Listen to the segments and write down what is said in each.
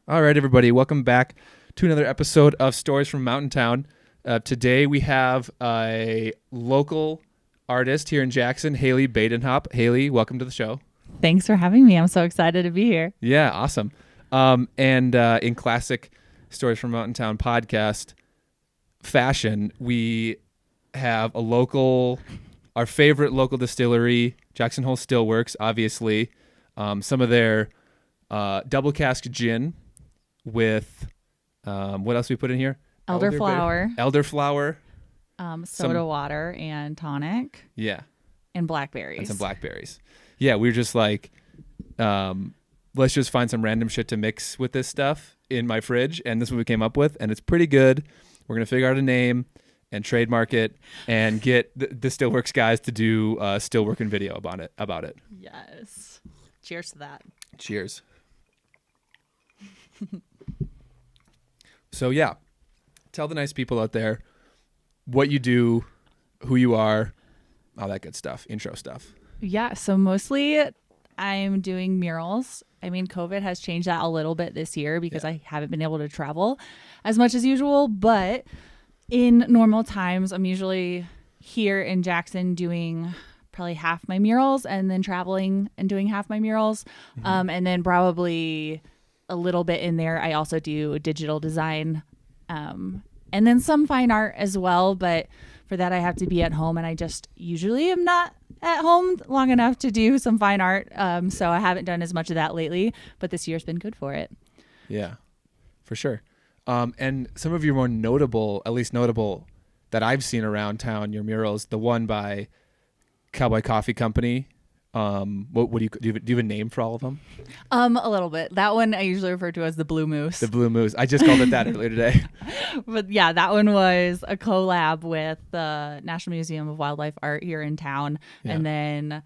All right, everybody, welcome back to another episode of Stories from Mountain Town. Today we have a local artist here in Jackson, Haleys Badenhop. Haley, welcome to the show. Thanks for having me. I'm so excited to be here. Yeah, awesome. And in classic Stories from Mountain Town podcast fashion, we have our favorite local distillery, Jackson Hole Stillworks, obviously. Some of their double cask gin with what else we put in here? Elderflower, soda some water and tonic. Yeah, and blackberries. and some blackberries. Yeah, we were just like, let's just find some random shit to mix with this stuff in my fridge, and this is what we came up with, and it's pretty good. We're gonna figure out a name and trademark it, and get the Stillworks guys to do a still working video about it. Yes. Cheers to that. Cheers. So yeah, tell the nice people out there what you do, who you are, all that good stuff, intro stuff. Yeah, so mostly I'm doing murals. I mean, COVID has changed that a little bit this year because I haven't been able to travel as much as usual, but in normal times, I'm usually here in Jackson doing probably half my murals and then traveling and doing half my murals. And then probably a little bit in there, I also do digital design and then some fine art as well. But for that, I have to be at home, and I just usually am not at home long enough to do some fine art. So I haven't done as much of that lately, but this year's been good for it. Yeah, for sure. And some of your more notable, at least notable that I've seen around town, your murals, the one by Cowboy Coffee Company. What do you have a name for all of them? A little bit. That one I usually refer to as the Blue Moose. The Blue Moose. I just called it that earlier today. But yeah, that one was a collab with the National Museum of Wildlife Art here in town, and then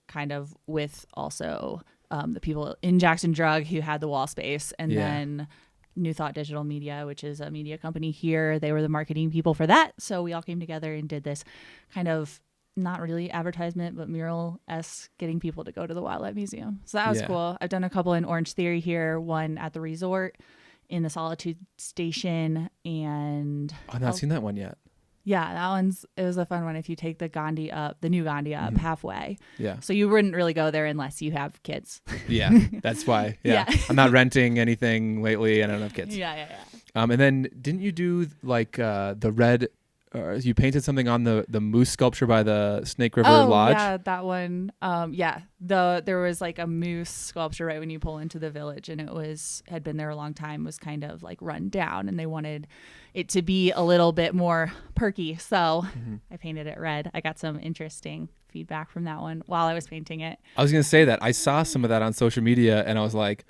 kind of with also the people in Jackson Drug who had the wall space, and then New Thought Digital Media, which is a media company here. They were the marketing people for that, so we all came together and did this kind of not really advertisement, but mural-esque, getting people to go to the Wildlife Museum. So that was cool. I've done a couple in Orange Theory here, one at the resort, in the Solitude Station, and I've not seen that one yet. Yeah, it was a fun one if you take the new Gandhi up halfway. Yeah. So you wouldn't really go there unless you have kids. Yeah, that's why. Yeah. I'm not renting anything lately, and I don't have kids. Yeah. And then didn't you do like the red, you painted something on the moose sculpture by the Snake River Lodge? Yeah, that one. There was like a moose sculpture right when you pull into the village, and had been there a long time, was kind of like run down, and they wanted it to be a little bit more perky. So I painted it red. I got some interesting feedback from that one while I was painting it. I was going to say that. I saw some of that on social media, and I was like,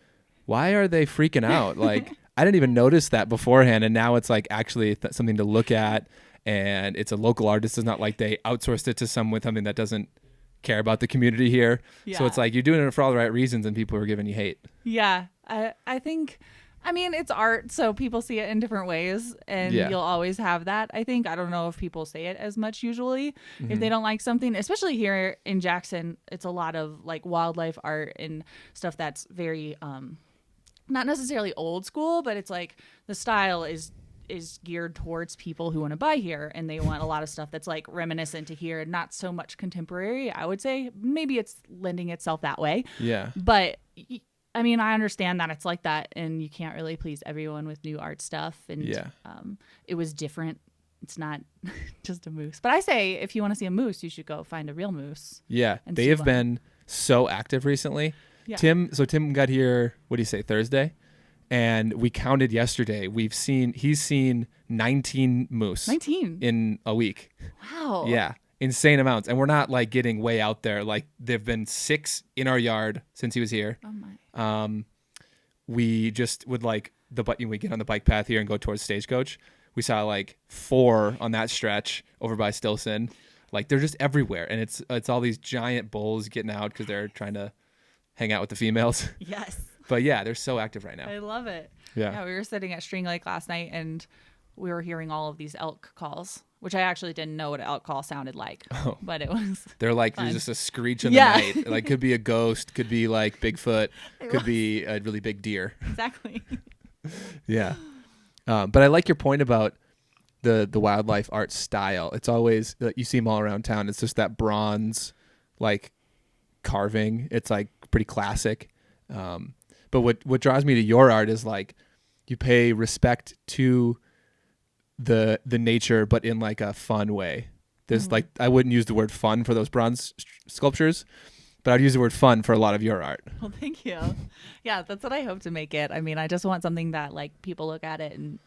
why are they freaking out? Like, I didn't even notice that beforehand, and now it's like actually something to look at. And it's a local artist. It's not like they outsourced it to someone with something that doesn't care about the community here. Yeah. So it's like you're doing it for all the right reasons, and people are giving you hate. Yeah, I think, I mean, it's art, so people see it in different ways, and you'll always have that. I think, I don't know if people say it as much usually if they don't like something, especially here in Jackson. It's a lot of like wildlife art and stuff that's very not necessarily old school, but it's like the style is geared towards people who want to buy here, and they want a lot of stuff that's like reminiscent to here, not so much contemporary. I would say maybe it's lending itself that way. Yeah. But I mean, I understand that it's like that, and you can't really please everyone with new art stuff. And it was different. It's not just a moose. But I say if you want to see a moose, you should go find a real moose. Yeah. They have been so active recently. Yeah. Tim got here, what do you say, Thursday? And we counted yesterday. He's seen 19 moose. 19 in a week. Wow. Yeah. Insane amounts. And we're not like getting way out there. Like there've been 6 in our yard since he was here. Oh my. We just would like we get on the bike path here and go towards Stagecoach. We saw like 4 on that stretch over by Stilson. Like they're just everywhere. And it's all these giant bulls getting out because they're trying to hang out with the females. Yes. But yeah, they're so active right now. I love it. Yeah. We were sitting at String Lake last night, and we were hearing all of these elk calls, which I actually didn't know what an elk call sounded like. Oh. But it was They're like, there's just a screech in the night. Like, could be a ghost, could be like Bigfoot, could be a really big deer. Exactly. Yeah. But I like your point about the wildlife art style. It's always, you see them all around town. It's just that bronze, like, carving. It's like pretty classic. But what draws me to your art is like you pay respect to the nature, but in like a fun way. There's like, I wouldn't use the word fun for those bronze sculptures, but I'd use the word fun for a lot of your art. Well, thank you. Yeah, that's what I hope to make it. I mean, I just want something that like people look at it and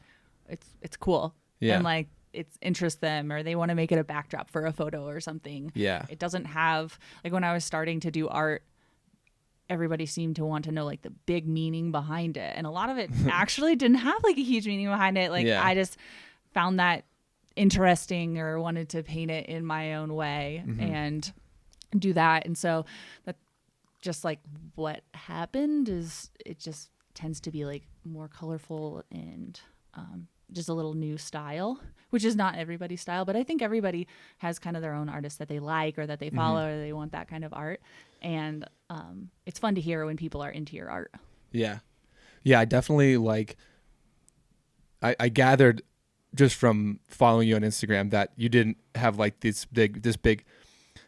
it's cool. Yeah. And like it's interests them, or they want to make it a backdrop for a photo or something. Yeah. It doesn't have, like, when I was starting to do art, everybody seemed to want to know like the big meaning behind it. And a lot of it actually didn't have like a huge meaning behind it. Like I just found that interesting or wanted to paint it in my own way and do that. And so that just like what happened is it just tends to be like more colorful and just a little new style, which is not everybody's style, but I think everybody has kind of their own artist that they like or that they follow or they want that kind of art. And it's fun to hear when people are into your art. Yeah. Yeah, I definitely like, I gathered just from following you on Instagram that you didn't have like this big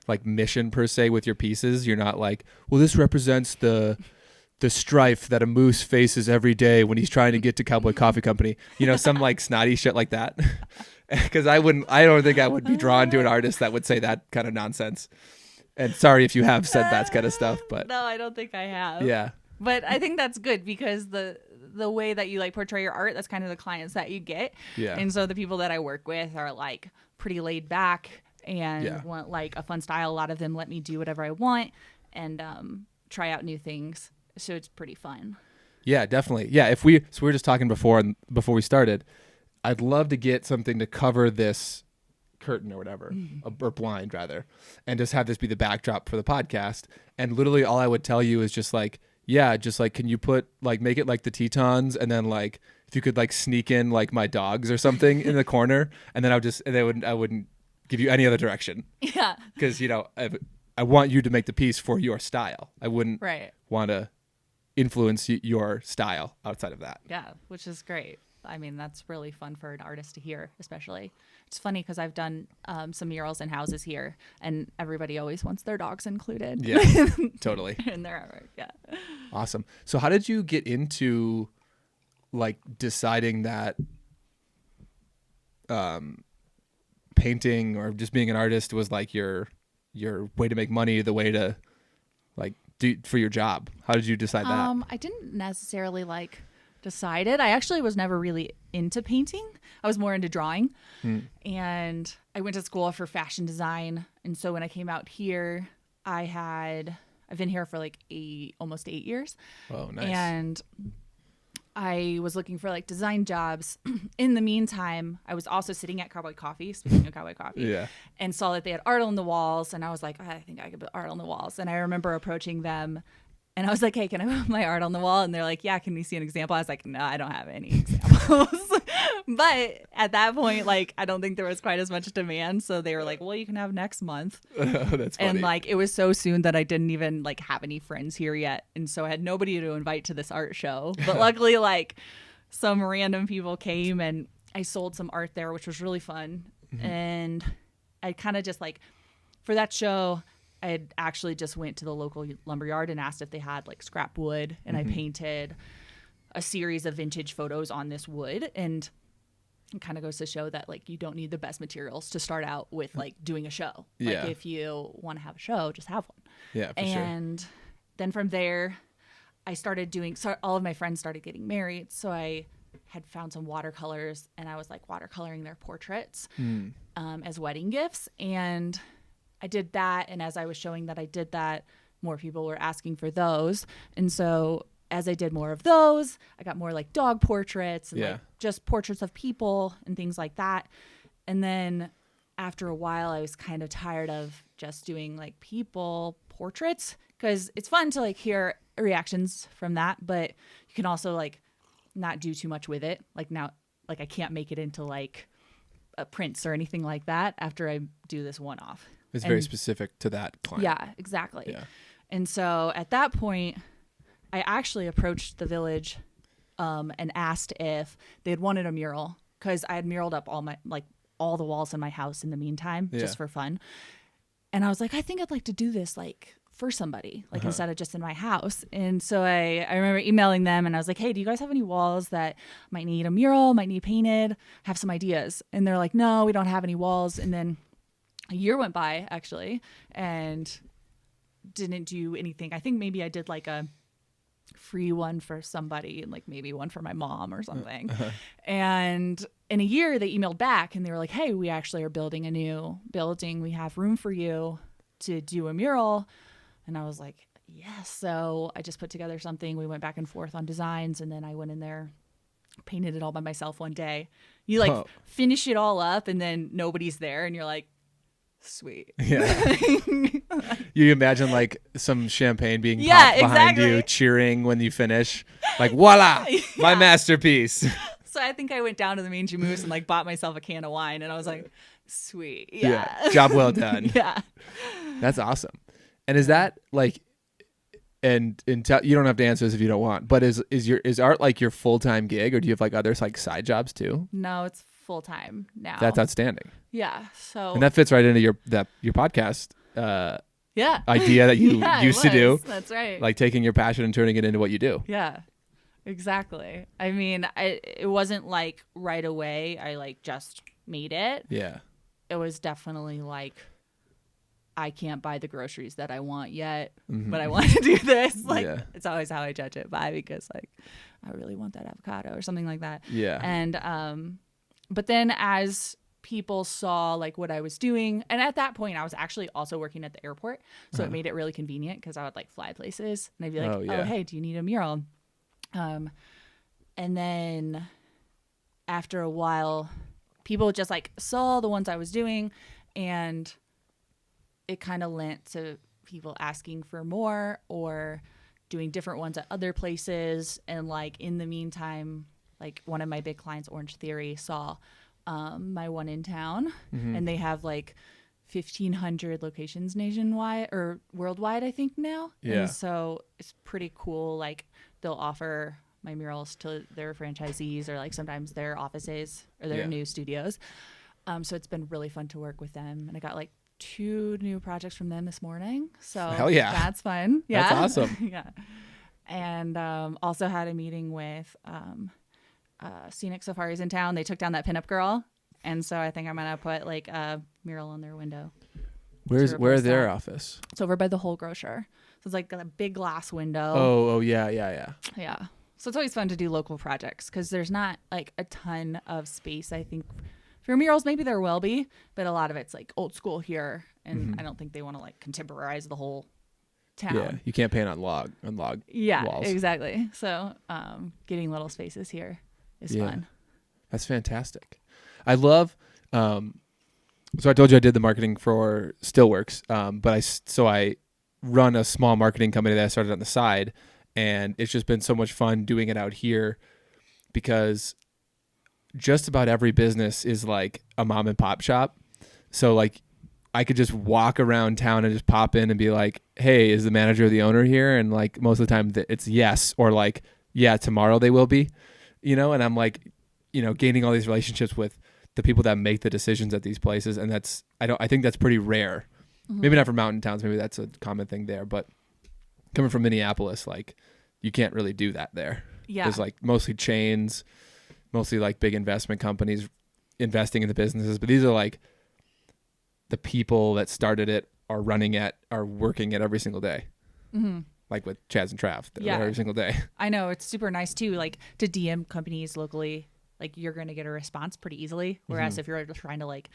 like mission per se with your pieces. You're not like, well, this represents the strife that a moose faces every day when he's trying to get to Cowboy Coffee Company, you know, some like snotty shit like that. Because I don't think I would be drawn to an artist that would say that kind of nonsense. And sorry if you have said that kind of stuff, but no, I don't think I have. Yeah. But I think that's good because the way that you like portray your art, that's kind of the clients that you get. Yeah. And so the people that I work with are like pretty laid back and want like a fun style. A lot of them let me do whatever I want and try out new things. So it's pretty fun. Yeah, definitely. Yeah, so we were just talking before we started. I'd love to get something to cover this curtain or whatever, or blind rather, and just have this be the backdrop for the podcast. And literally all I would tell you is just like, yeah, just like, can you put like, make it like the Tetons, and then like if you could like sneak in like my dogs or something in the corner, and then I wouldn't give you any other direction. Yeah. Because, you know, I want you to make the piece for your style. I wouldn't want to influence your style outside of that. Yeah, which is great. I mean, that's really fun for an artist to hear, especially. It's funny because I've done some murals in houses here, and everybody always wants their dogs included. Yeah, totally. In their artwork, yeah. Awesome. So how did you get into, like, deciding that painting or just being an artist was, like, your way to make money, the way to, like, do for your job? How did you decide that? I didn't necessarily, like, decide it. I actually was never really into painting. I was more into drawing. And I went to school for fashion design. And so when I came out here, I've been here for like almost 8 years. Oh, nice. And I was looking for like design jobs. In the meantime, I was also sitting at Cowboy Coffee, speaking of Cowboy Coffee, and saw that they had art on the walls. And I was like, oh, I think I could put art on the walls. And I remember approaching them and I was like, hey, can I put my art on the wall? And they're like, yeah, can we see an example? I was like, no, I don't have any examples. But at that point, like, I don't think there was quite as much demand. So they were like, well, you can have next month. That's funny. And like, it was so soon that I didn't even like have any friends here yet. And so I had nobody to invite to this art show. But luckily, like, some random people came and I sold some art there, which was really fun. And I kind of just like, for that show, I had actually just went to the local lumberyard and asked if they had like scrap wood, and I painted a series of vintage photos on this wood. And it kind of goes to show that like you don't need the best materials to start out with like doing a show. Like if you want to have a show, just have one. Yeah, for and then from there, I started all of my friends started getting married, so I had found some watercolors, and I was like watercoloring their portraits as wedding gifts. And I did that, and as I was showing that I did that, more people were asking for those. And so as I did more of those, I got more like dog portraits and like just portraits of people and things like that. And then after a while, I was kind of tired of just doing like people portraits, because it's fun to like hear reactions from that, but you can also like not do too much with it. Like now, like I can't make it into like a prints or anything like that after I do this one-off. It's very specific to that client. Yeah, exactly. Yeah. And so at that point, I actually approached the village and asked if they had wanted a mural, because I had muraled up all the walls in my house in the meantime, just for fun. And I was like, I think I'd like to do this like for somebody, like instead of just in my house. And so I remember emailing them and I was like, hey, do you guys have any walls that might need a mural, might need painted? I have some ideas. And they're like, no, we don't have any walls. And then a year went by actually and didn't do anything. I think maybe I did like a free one for somebody and like maybe one for my mom or something. And in a year they emailed back and they were like, hey, we actually are building a new building. We have room for you to do a mural. And I was like, yes. So I just put together something. We went back and forth on designs and then I went in there, painted it all by myself one day. You like finish it all up and then nobody's there and you're like, sweet. Yeah. You imagine like some champagne being popped behind you, cheering when you finish. Like, voila, my masterpiece. So I think I went down to the Mangy Moose and like bought myself a can of wine and I was like, sweet. Job well done. Yeah. That's awesome. And is that like, you don't have to answer this if you don't want, but is art like your full-time gig or do you have like other like side jobs too? No, it's full-time now. That's outstanding. Yeah. So and that fits right into your podcast idea that you used to do. That's right. Like taking your passion and turning it into what you do. Yeah, exactly. I mean, it wasn't like right away. I like just made it. Yeah. It was definitely like, I can't buy the groceries that I want yet, but I want to do this. Like, it's always how I judge it by, because like, I really want that avocado or something like that. Yeah. And, but then as people saw like what I was doing, and at that point I was actually also working at the airport, so it made it really convenient because I would like fly places and I'd be like, oh hey, do you need a mural? And then after a while people just like saw the ones I was doing and it kind of lent to people asking for more or doing different ones at other places. And like in the meantime, like one of my big clients, Orange Theory, saw my one in town, and they have like 1,500 locations nationwide or worldwide, I think now. Yeah. And so it's pretty cool. Like they'll offer my murals to their franchisees or like sometimes their offices or their new studios. So it's been really fun to work with them. And I got like 2 new projects from them this morning. So hell yeah, that's fun. Yeah. That's awesome. Yeah. And also had a meeting with Scenic Safaris in town. They took down that pinup girl, and so I think I'm gonna put like a mural on their window. Where's their office? It's over by the Whole Grocer. So it's like a big glass window. Oh yeah. Yeah. So it's always fun to do local projects because there's not like a ton of space. I think for murals maybe there will be, but a lot of it's like old school here, and I don't think they want to like contemporize the whole town. Yeah, you can't paint on log walls. Exactly. So getting little spaces here is fun. That's fantastic. I love so I told you I did the marketing for Stillworks, but I run a small marketing company that I started on the side, and it's just been so much fun doing it out here because just about every business is like a mom and pop shop. So like I could just walk around town and just pop in and be like, hey, is the manager or the owner here? And like most of the time it's yes, or like, yeah, tomorrow they will be, and I'm like, gaining all these relationships with the people that make the decisions at these places. And I think that's pretty rare. Maybe not for mountain towns. Maybe that's a common thing there, but coming from Minneapolis, like you can't really do that there. Yeah. There's like mostly chains, mostly like big investment companies investing in the businesses, but these are like the people that started it are working it every single day. Like with Chaz and Trav, every single day. I know, it's super nice too, like to DM companies locally, like you're going to get a response pretty easily. Whereas if you're trying to like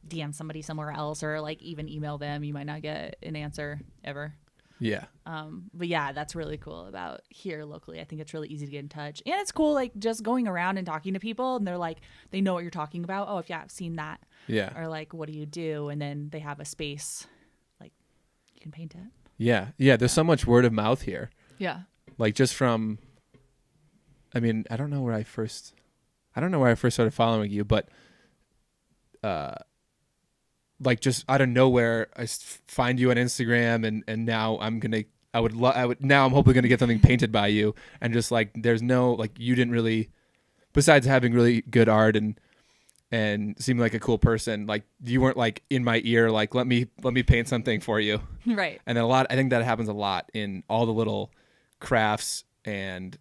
DM somebody somewhere else or like even email them, you might not get an answer ever. Yeah. But yeah, that's really cool about here locally. I think it's really easy to get in touch, and it's cool like just going around and talking to people, and they're like, they know what you're talking about. Oh, yeah, I've seen that. Yeah. Or like, what do you do? And then they have a space, like you can paint it. Yeah. Yeah. There's so much word of mouth here. Yeah. Like just from, I mean, I don't know where I first started following you, but, like just out of nowhere, I find you on Instagram and now I'm going to I would now I'm hopefully going to get something painted by you, and just like there's no like you didn't really, besides having really good art and seem like a cool person, like you weren't like in my ear like let me paint something for you. Right. And then I think that happens a lot in all the little crafts and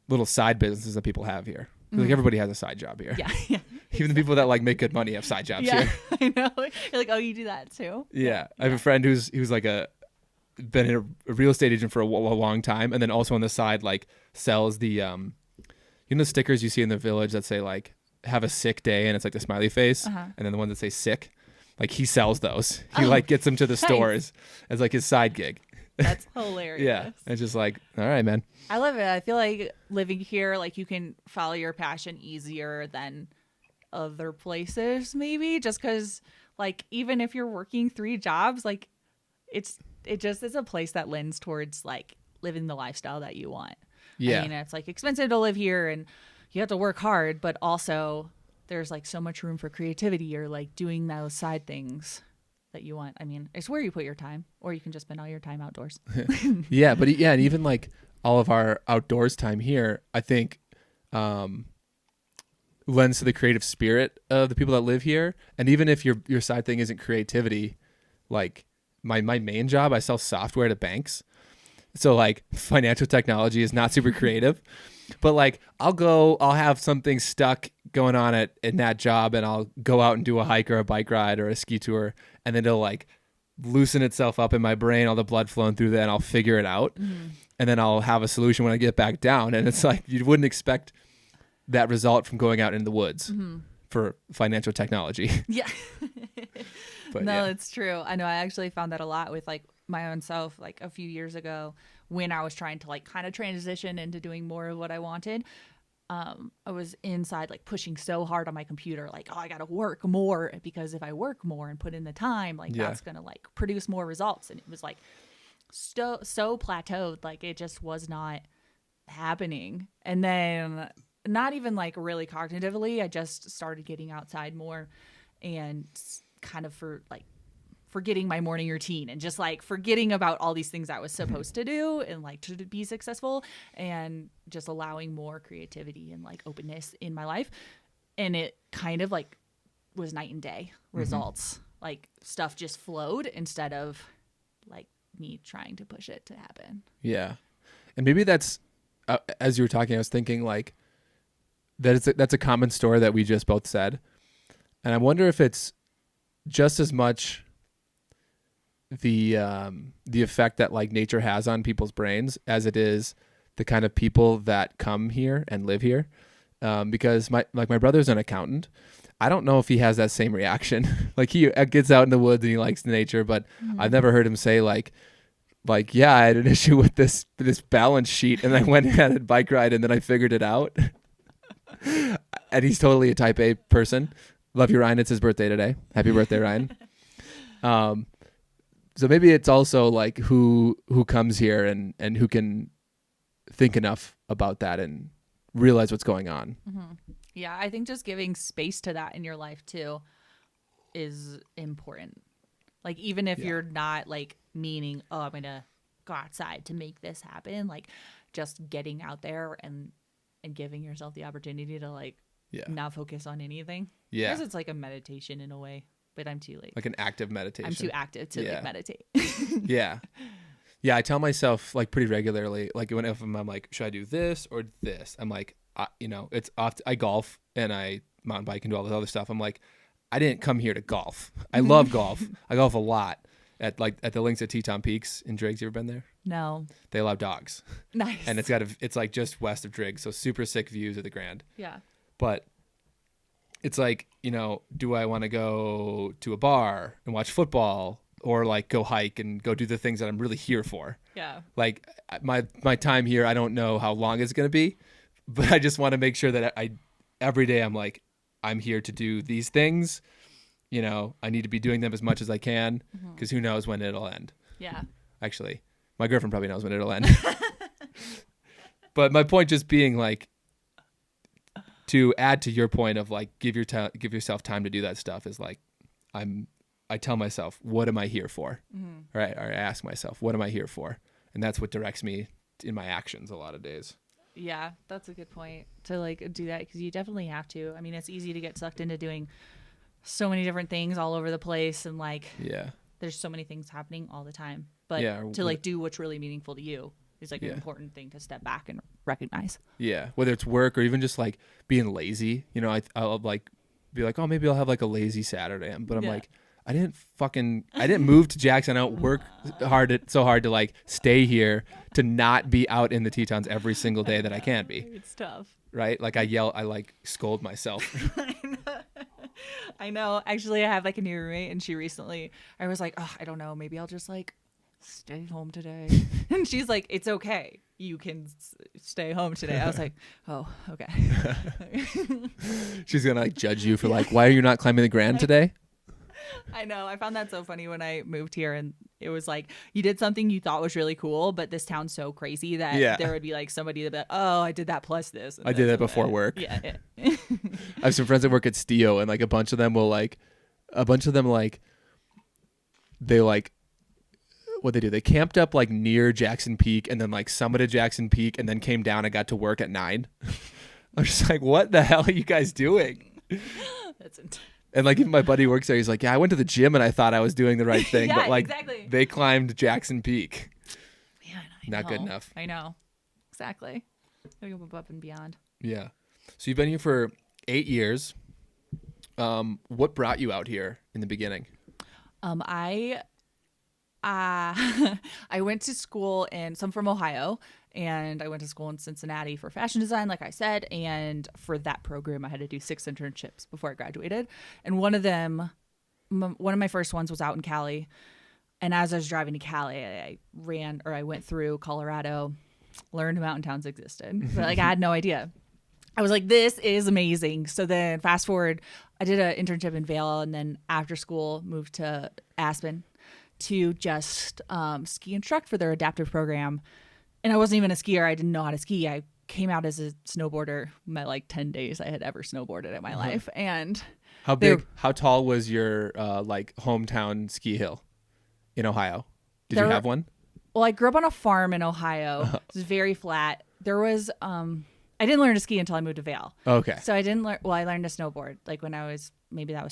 little side businesses that people have here. Like everybody has a side job here. Yeah. Even the people that like make good money have side jobs here. I know. You're like, oh, you do that too. Yeah. I have a friend who's like been a real estate agent for a long time, and then also on the side like sells the the stickers you see in the village that say like have a sick day, and it's like the smiley face, and then the ones that say sick, like he sells those. He like gets them to the stores as like his side gig. That's hilarious. Yeah. It's just like, all right, man. I love it. I feel like living here, like you can follow your passion easier than other places, maybe, just because like even if you're working 3 jobs, like it just is a place that lends towards like living the lifestyle that you want. Yeah. I mean, it's like expensive to live here and you have to work hard, but also there's like so much room for creativity or like doing those side things that you want. I mean, it's where you put your time, or you can just spend all your time outdoors. Yeah, but and even like all of our outdoors time here, I think lends to the creative spirit of the people that live here. And even if your side thing isn't creativity, like my main job, I sell software to banks. So like financial technology is not super creative, but like I'll have something stuck going on in that job, and I'll go out and do a hike or a bike ride or a ski tour, and then it'll like loosen itself up in my brain, all the blood flowing through that, and I'll figure it out. And then I'll have a solution when I get back down. And it's like, you wouldn't expect that result from going out in the woods for financial technology. Yeah. But, no, it's true. I know I actually found that a lot with like my own self, like a few years ago when I was trying to like kind of transition into doing more of what I wanted. I was inside like pushing so hard on my computer, like, oh, I got to work more, because if I work more and put in the time, like that's going to like produce more results. And it was like so plateaued, like it just was not happening. And then not even like really cognitively, I just started getting outside more and kind of forgetting my morning routine and just like forgetting about all these things I was supposed to do and like to be successful, and just allowing more creativity and like openness in my life. And it kind of like was night and day results. Like stuff just flowed instead of like me trying to push it to happen. Yeah. And maybe that's, as you were talking, I was thinking like that's a common story that we just both said. And I wonder if it's just as much the effect that like nature has on people's brains as it is the kind of people that come here and live here. Because my brother's an accountant. I don't know if he has that same reaction. Like he gets out in the woods and he likes nature, but I've never heard him say like, yeah, I had an issue with this balance sheet and I went and had a bike ride and then I figured it out. And he's totally a type A person. Love you, Ryan. It's his birthday today. Happy birthday, Ryan. So maybe it's also like who comes here and who can think enough about that and realize what's going on. Yeah, I think just giving space to that in your life too is important. Like even if you're not like meaning, oh, I'm gonna go outside to make this happen, like just getting out there and giving yourself the opportunity to like not focus on anything. Yeah, I guess it's like a meditation in a way, but I'm too like an active meditation. I'm too active to like meditate. Yeah. I tell myself like pretty regularly, like if I'm like, should I do this or this? I'm like, it's off. I golf and I mountain bike and do all this other stuff. I'm like, I didn't come here to golf. I love golf. I golf a lot at the links at Teton Peaks in Driggs. You ever been there? No. They allow dogs. Nice. And it's like just west of Driggs, so super sick views of the Grand. Yeah. But it's like, do I want to go to a bar and watch football or like go hike and go do the things that I'm really here for? Yeah. Like my time here, I don't know how long it's going to be, but I just want to make sure that every day I'm like, I'm here to do these things. I need to be doing them as much as I can, because who knows when it'll end. Yeah. Actually, my girlfriend probably knows when it'll end. But my point just being like, to add to your point of like give yourself time to do that stuff is like, I'm I tell myself, what am I here for? Right? Or I ask myself, what am I here for? And that's what directs me in my actions a lot of days. Yeah, that's a good point to like do that, because you definitely have to. I mean, it's easy to get sucked into doing so many different things all over the place, and like there's so many things happening all the time. But to like do what's really meaningful to you is like an important thing to step back and recognize. Yeah, whether it's work or even just like being lazy. You know, I'll like be like, oh, maybe I'll have like a lazy Saturday, but I'm like, I didn't move to Jackson. I don't work so hard to like stay here to not be out in the Tetons every single day that I can be. It's tough. Right? Like I like scold myself. I know. Actually, I have like a new roommate, and I was like, oh, I don't know. Maybe I'll just like stay home today. And she's like, it's okay. You can stay home today. I was like, oh, okay. She's going to like judge you for like, why are you not climbing the Grand today? I know. I found that so funny when I moved here, and it was like you did something you thought was really cool, but this town's so crazy that there would be like somebody that be like, oh, I did that plus this. I did that before work. Yeah. I have some friends that work at Stio, and like a bunch of them they like what they do. They camped up like near Jackson Peak and then like summited Jackson Peak and then came down and got to work at 9. I was just like, what the hell are you guys doing? That's intense. And like even my buddy works there. He's like, yeah, I went to the gym and I thought I was doing the right thing. Yeah, but like exactly. They climbed Jackson Peak. Man, Not good enough. I know. Exactly. Gotta go above and beyond. Yeah. So you've been here for 8 years. What brought you out here in the beginning? I went to school so I'm from Ohio, and I went to school in Cincinnati for fashion design, like I said. And for that program, I had to do 6 internships before I graduated. And one of my first ones was out in Cali. And as I was driving to Cali, I went through Colorado, learned mountain towns existed, but like I had no idea. I was like, this is amazing. So then fast forward, I did an internship in Vail, and then after school moved to Aspen to just ski instruct for their adaptive program. And I wasn't even a skier. I didn't know how to ski. I came out as a snowboarder my like 10 days I had ever snowboarded in my life. And how tall was your like hometown ski hill in Ohio? Did you have one? Well, I grew up on a farm in Ohio. It was very flat. There was I didn't learn to ski until I moved to Vail. Okay. So I didn't learn. Well, I learned to snowboard like when I was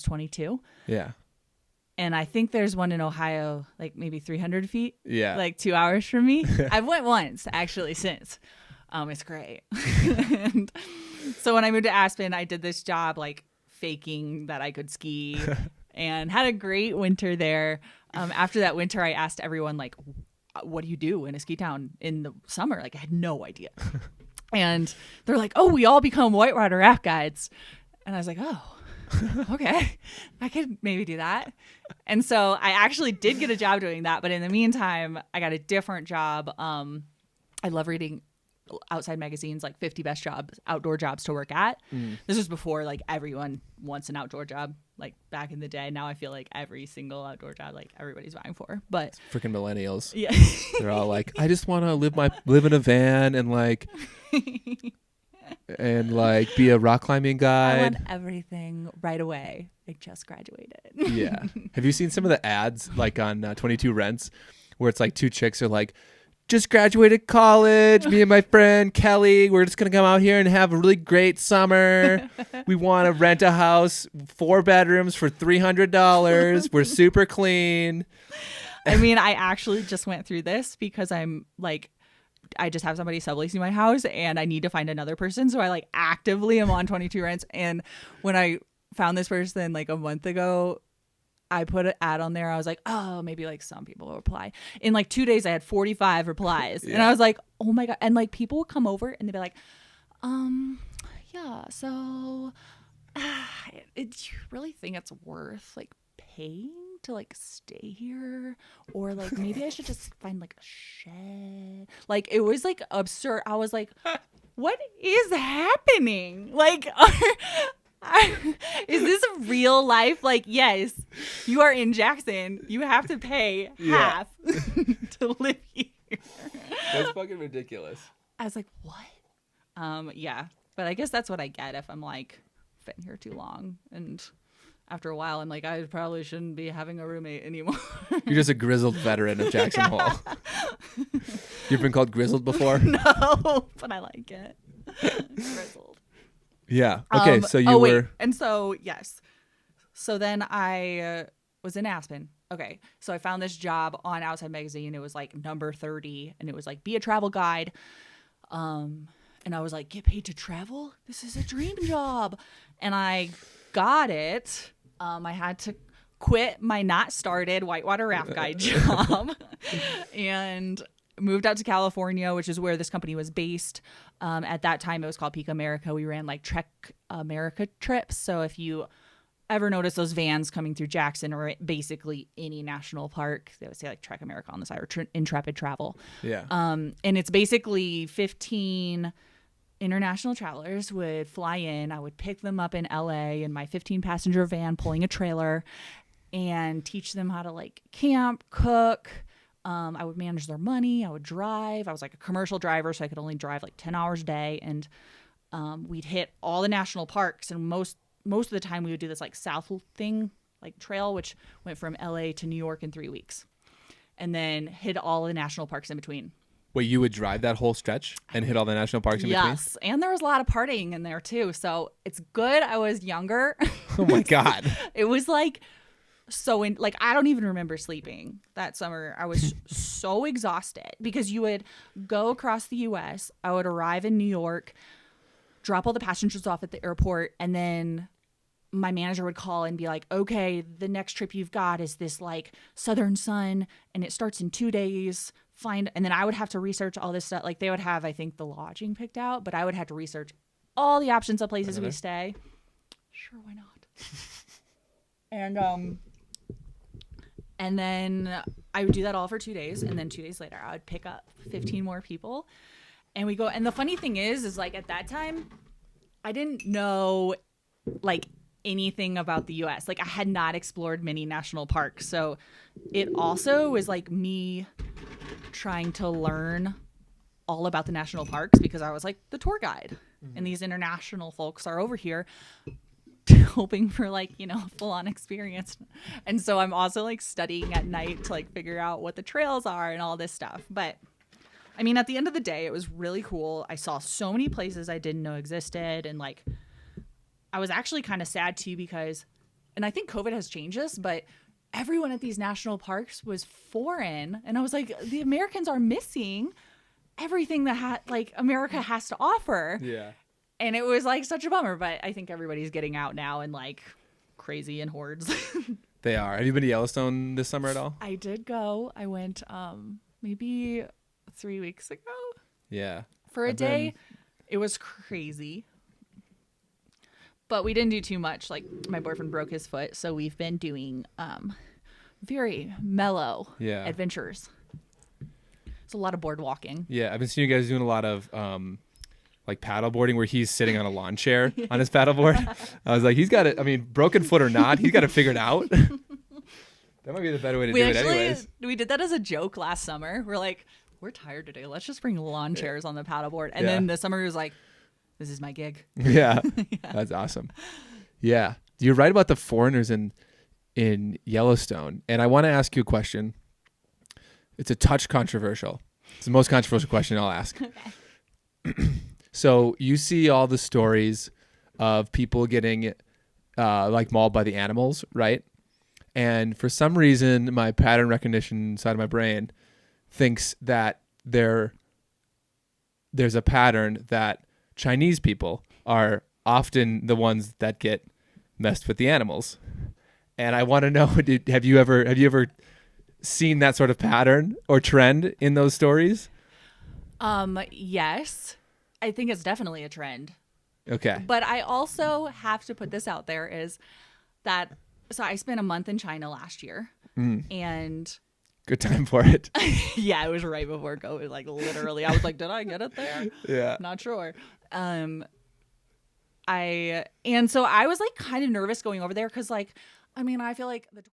22. Yeah. And I think there's one in Ohio, like maybe 300 feet. Yeah. Like 2 hours from me. I've went once actually since. It's great. And so when I moved to Aspen, I did this job like faking that I could ski, and had a great winter there. After that winter, I asked everyone like, what do you do in a ski town in the summer? Like I had no idea. And they're like, oh, we all become whitewater raft guides. And I was like, oh, okay, I could maybe do that. And so I actually did get a job doing that. But in the meantime, I got a different job. I love reading outside magazines, like 50 best outdoor jobs to work at. This was before like everyone wants an outdoor job, like back in the day. Now I feel like every single outdoor job, like everybody's vying for. But freaking millennials. Yeah. They're all like, I just want to live in a van and like be a rock climbing guide. I want everything right away. I just graduated. Yeah. Have you seen some of the ads like on 22 Rents where it's like 2 chicks are like, just graduated college, me and my friend Kelly, we're just going to come out here and have a really great summer. We want to rent a house, 4 bedrooms for $300. We're super clean. I mean, I actually just went through this because I'm like, I just have somebody subleasing my house and I need to find another person. So I like actively am on 22 Rents. And when I found this person like a month ago, I put an ad on there. I was like, oh, maybe like some people will reply. In like 2 days, I had 45 replies. Yeah. And I was like, oh my God. And like people would come over and they'd be like, yeah, so do you really think it's worth like paying to like stay here? Or like maybe I should just find like a shed. Like it was like absurd. I was like, what is happening? Like is this a real life? Like, yes, you are in Jackson. You have to pay half to live here. That's fucking ridiculous. I was like, what? Yeah. But I guess that's what I get if I'm like been here too long. And after a while, I'm like, I probably shouldn't be having a roommate anymore. You're just a grizzled veteran of Jackson Hole. You've been called grizzled before? No, but I like it. Grizzled. Yeah. Okay. So you were. And so, yes. So then I was in Aspen. Okay. So I found this job on Outside Magazine. It was like number 30, and it was like, be a travel guide. And I was like, get paid to travel? This is a dream job. And I got it. I had to quit my not started whitewater raft guide job and moved out to California, which is where this company was based. At that time, it was called Peak America. We ran like Trek America trips. So if you ever notice those vans coming through Jackson or basically any national park, they would say like Trek America on the side or Intrepid Travel. Yeah. And it's basically 15 international travelers would fly in. I would pick them up in LA in my 15 passenger van pulling a trailer and teach them how to like camp, cook. I would manage their money. I would drive. I was like a commercial driver, so I could only drive like 10 hours a day. And we'd hit all the national parks. And most of the time we would do this like south thing, like trail, which went from LA to New York in 3 weeks. And then hit all the national parks in between. Wait, you would drive that whole stretch and hit all the national parks in between? Yes, and there was a lot of partying in there too. So it's good I was younger. Oh my God. It was like I don't even remember sleeping that summer. I was so exhausted because you would go across the US. I would arrive in New York, drop all the passengers off at the airport, and then my manager would call and be like, okay, the next trip you've got is this like Southern Sun and it starts in 2 days. And then I would have to research all this stuff. Like they would have, I think, the lodging picked out, but I would have to research all the options of places we stay. Sure, why not? And then I would do that all for 2 days. And then 2 days later, I would pick up 15 more people and we go. And the funny thing is like at that time, I didn't know like anything about the US. Like I had not explored many national parks. So it also was like me trying to learn all about the national parks because I was like the tour guide and these international folks are over here hoping for like, you know, full on experience. And so I'm also like studying at night to like figure out what the trails are and all this stuff. But I mean, at the end of the day, it was really cool. I saw so many places I didn't know existed. And like, I was actually kind of sad too because, and I think COVID has changed this, but everyone at these national parks was foreign. And I was like, the Americans are missing everything that like America has to offer. Yeah. And it was like such a bummer, but I think everybody's getting out now and like crazy in hordes. They are. Have you been to Yellowstone this summer at all? I did go. I went maybe 3 weeks ago. Yeah. For a day. It was crazy. But we didn't do too much. Like my boyfriend broke his foot, so we've been doing very mellow adventures. It's a lot of board walking. Yeah, I've been seeing you guys doing a lot of like paddleboarding where he's sitting on a lawn chair on his paddleboard. I was like, he's got it. I mean, broken foot or not, he's got to figure it out. That might be the better way to do it anyways. We did that as a joke last summer. We're like, we're tired today. Let's just bring lawn chairs on the paddleboard. And then the summer he was like, this is my gig. Yeah. That's awesome. Yeah. You're right about the foreigners in Yellowstone. And I want to ask you a question. It's a touch controversial. It's the most controversial question I'll ask. Okay. So you see all the stories of people getting like mauled by the animals, right? And for some reason, my pattern recognition side of my brain thinks that there's a pattern that Chinese people are often the ones that get messed with the animals. And I want to know, have you ever seen that sort of pattern or trend in those stories? Yes. I think it's definitely a trend. Okay. But I also have to put this out there is that, so I spent a month in China last year and good time for it. Yeah, it was right before COVID. Like literally, I was like, did I get it there? Yeah. Not sure. And so I was like kind of nervous going over there. 'Cause like, I mean, I feel like